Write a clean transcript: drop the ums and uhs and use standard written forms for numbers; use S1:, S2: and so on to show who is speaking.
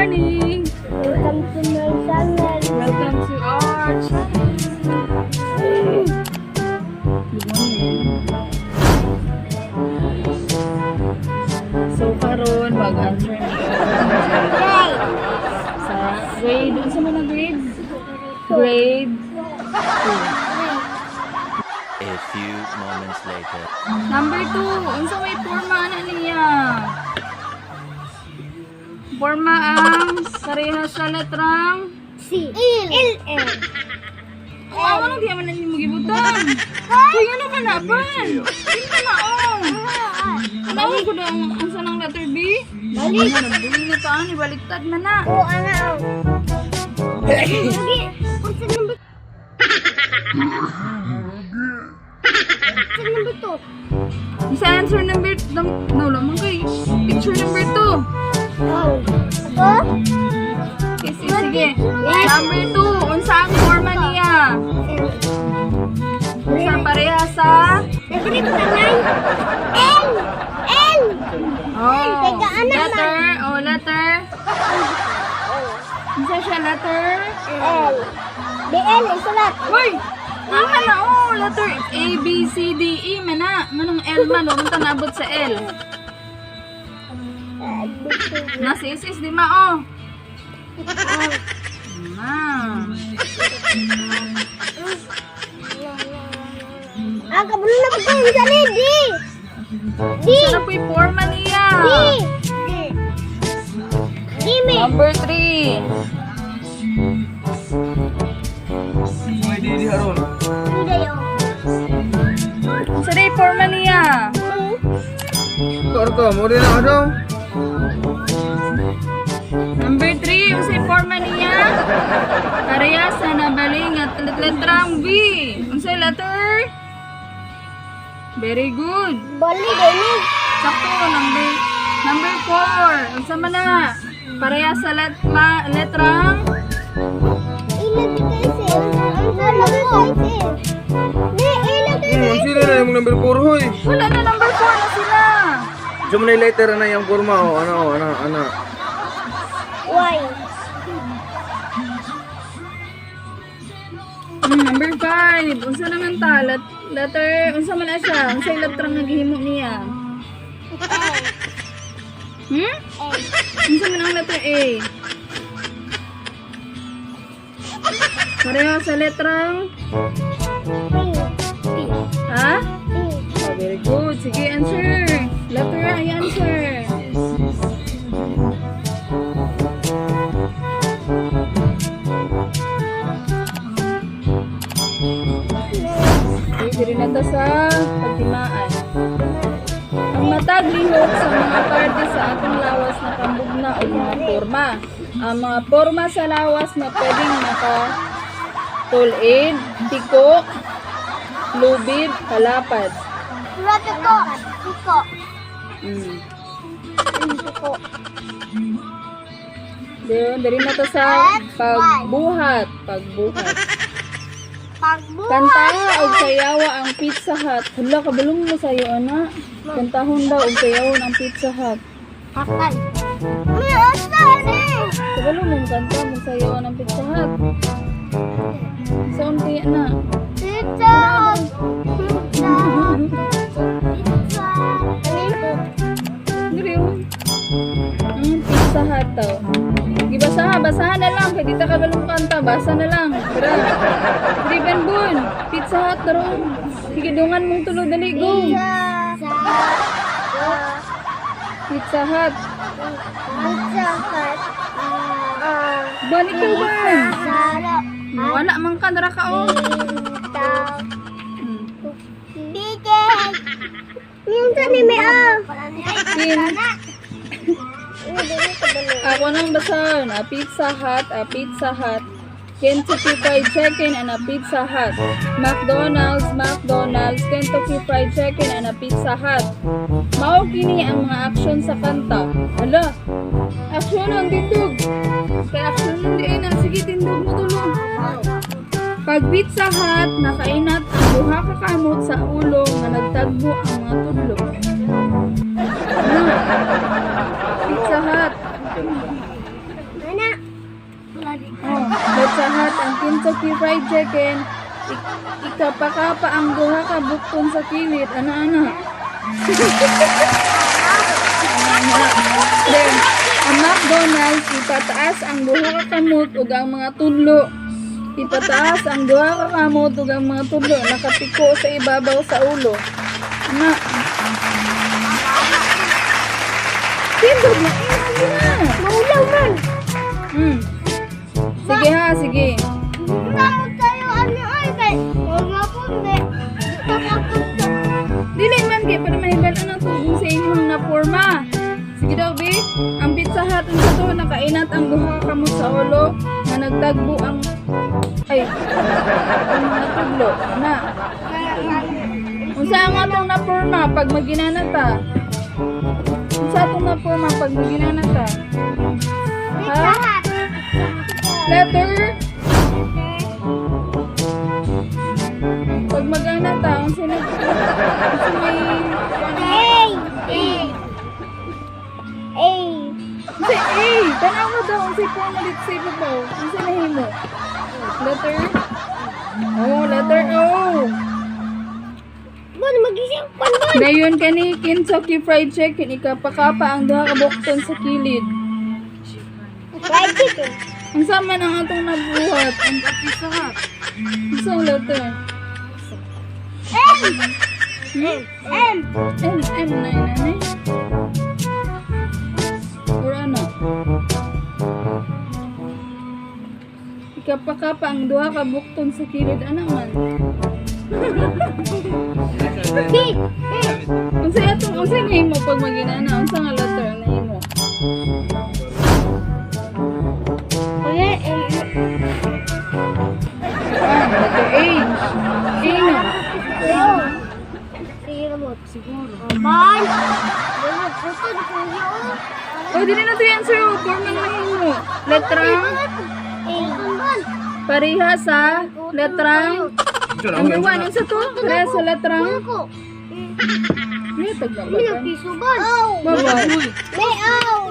S1: morning!
S2: Welcome to my channel.
S1: Welcome to our channel! Good morning! So, karon mag-answer na sa grade, ano sa mga grade? Grade 2.
S3: A few moments later.
S1: Number 2, unsa may forma na niya? Forma ang parehas sa letrang
S2: C. L.
S1: ano di man mo gibutan? Kaya naman napan. Hindi na Ano ko daw ang sanang letter B?
S2: Balik.
S1: Nabili na taan, ibaliktad na na.
S2: Oo, ano? Lagi. Unsa number? Unsa number 2?
S1: Isa answer number, no lamang kay picture number 2.
S2: Oh. Oh?
S1: Sige. Number 2, unsa ang forma niya? Unsa pareha sa
S2: Nagri ko tanay. L. L. Teka, anak na.
S1: letter. Unsa siya letter?
S2: L. Di L, isulat.
S1: Hoy! Ama na letter A, B, C, D, E man na. Manong L man, huwag mong nabot sa L. Nasa isis, di ma
S2: Kabalo na po yung sali. D. D.
S1: Sana po yung forma niya.
S2: D. D, me.
S1: Number 3.
S2: Hindi yun.
S1: Sana yung forma niya.
S4: Karka, mo rin na daw.
S1: Number 3, yung sa forma niya. Parehas sa nabaling at letrang B. Unsa letter? Very good.
S2: Bali, gani.
S1: Sakto, number 4. Unsa man na? Parehas sa letrang
S2: Ilan dito sir? Ang ko. Di, ilan dito.
S4: Sila na yung number 4 hoy.
S1: wala na number 4 na sila.
S4: Diyan mo na yung letter na yung forma o ano.
S2: Y.
S1: Number 5. Unsa naman ta? Letter, unsa man na siya? Unsa yung letrang naghimo niya? Unsa man ang letter A? Pareho sa letrang ha? Oh, very good. Sige, answer. Letter A, answer. Diri na ta sa pagtimaan. Ang matag lihok sa mga parte sa atong lawas na pambugna o mga forma. Ang mga forma sa lawas na pwedeng tulid, tiko, lubid, kalapad.
S2: Rato ko. Iko. Iko.
S1: Diri na ta sa pagbuhat.
S2: Pagbuhat.
S1: Kanta og sayawa ang Pizza Hut. Hala, kabulong mo sayo, ana. Kantahon daw og sayawon ang Pizza Hut.
S2: Hakay. May asan eh.
S1: Kabulong mo kanta mo sayawan ang Pizza Hut. Sa unti na.
S2: Pizza. Pizza. Pizza.
S1: Diri yun. Pizza Hut daw. Basahan na lang. Kaya di ta kabulong kanta. Basa na lang. Tara. Driven Bun. Pizza Hut daron. Sige, dungan mong tulo. Dali, go. Pizza Hut.
S2: Pizza Hut.
S1: Balik ka ba?
S2: Sarap.
S1: Wala man ka. Dara ka o.
S2: Bigay. Minsan ni may
S1: Pin. Ako nang basahan. A Pizza Hut. Kentucky Fried Chicken and a Pizza Hut. McDonald's, Kentucky Fried Chicken and a Pizza Hut. Mao kini ang mga action sa kanta. Hala, action ang tindog. Kaya action ang diin na. Sige, tindog mo tulog. Pag Pizza Hut, nakainat ang buha ka kamot sa ulo nga nagtagbo ang mga tudlo. Pizza Hut. Kentucky Fried Chicken, ikapakapa ang duha ka bukton sa kilid. Ana. Then, ang McDonald's, ipataas ang duha ka kamot ug ang mga tudlo. Ipataas ang duha ka kamot ug ang mga tudlo nakapiko sa ibabaw sa ulo. Ana. Tindog na
S2: Maulaw man.
S1: Sige ha, sige.
S2: Takot tayo ano ay kay. Mga punde. Takot.
S1: Dili man kay para mahibalan ang tubig sa inyong na porma. Sige daw, B. Ang Pizza Hut sa to nakainat ang duha ka kamot sa ulo na nagtagbo ang ang mga tudlo. Na. Unsa ang atong na porma pag maginana ta? Unsa atong na porma pag maginana ta? Ha? Letter? Pag magana ta, unsa may Unsa A? Tanaw mo daw unsa po na dito sa ibabaw. Unsa nahimo? Letter? Oh, letter O.
S2: Bon, magising pa bon.
S1: Dayon kani Kentucky Fried Chicken ikapakapa ang duha ka bukton sa kilid.
S2: Fried chicken.
S1: Ang sama ng atong nabuhat. Ang Pizza Hut. Isang letter.
S2: M.
S1: M na inanay. Or ano? Ikapakapa ang duha ka bukton sa kilid. Ano man?
S2: B.
S1: Unsa nahimo pag maginana? Unsa nga letter nahimo?
S2: Kuya,
S1: Letter A. A na.
S2: siguro. Man. Wala puto di kuya.
S1: Oh, dili na to yan, sir. Formal nahimo. Letrang pareha sa letrang number 1. Unsa to? Pareha sa letrang
S2: Ko.
S1: May
S2: May
S1: taglabagan.
S2: piso ban.
S1: Baba.
S2: May aw.